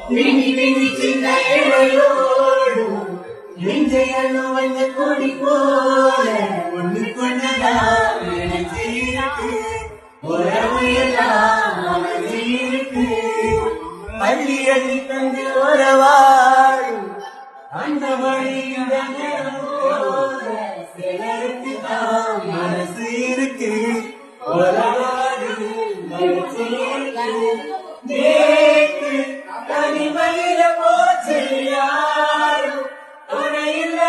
விண்ணி விண்ணி சின்ன இழையோடும் நெஞ்சையனு வந்த கொடி போல ஒண்ணு கொண்டதான் நினைச்சிருக்கு உறவு எல்லாம் அமைஞ்சிருக்கு பள்ளி அள்ளி தந்து உறவாடும் அந்த வழியில் சிலருக்கு தான் மனசு இருக்கு உறவாடு நேற்று தனிமையில போச்சு யாரும் துணையில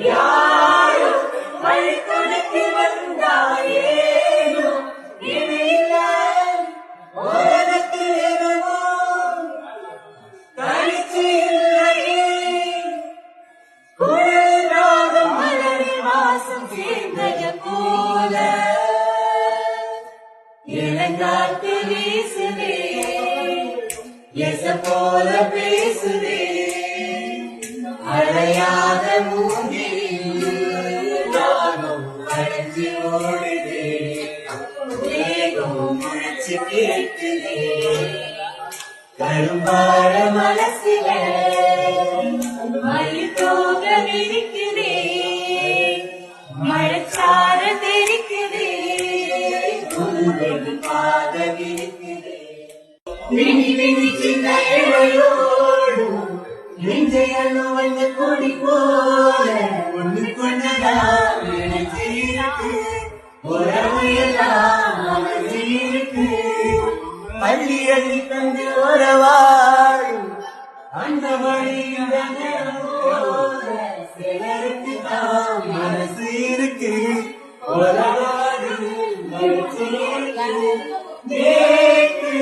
யாரும் வழி கொடுத்து வந்தாயேனும் இது இல்ல உலகத்தில் எதுவும் தனிச்சு இல்லையே குரல் ராகம் மலரில் வாசம் சேர்ந்தது போல இளங்காத்து வீசுதே எச போல பேசுதே அழையாத மூங்கில் ராகம் அடைஞ்சு ஓடுதே வேகம் முழிச்சு கேட்குதே கரும்பாழ மனசில மயில் தோக விரிக்குதே மழைச்சார தெரிக்குதே பாத விரிக்குதே விண்ணி விண்ணி சின்ன இழையோடும் நெஞ்சையனு வந்த கொடி போல ஒண்ணு கொண்டதான் நினைச்சிருக்கு உறவு எல்லாம் அமைஞ்சிருக்கு பள்ளி அள்ளி தந்து உறவாடும் அந்த வழியில் சிலருக்கு தான் மனசு இருக்கு உறவாடு நேற்று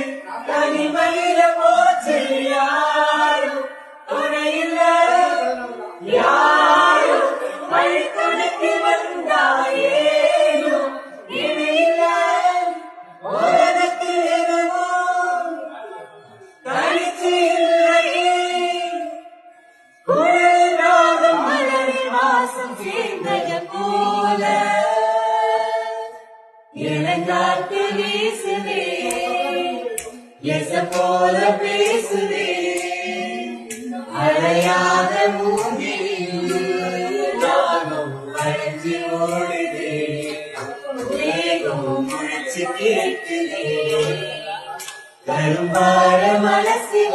தனிமையில போச்சு யாரும் துணையில யாரும் வழி கொடுத்து வந்தாயேனும் இது இல்ல உலகத்தில் எதுவும் தனிச்சு இல்லையே குரல் ராகம் மலரில் வாசம் சேர்ந்தது போல இளங்காத்து வீசுதே எச போல பேசுதே அழையாத மூங்கில் ராகம் அடைஞ்சு ஓடுதே வேகம் முழிச்சு கேட்குதே கரும்பாழ மனசில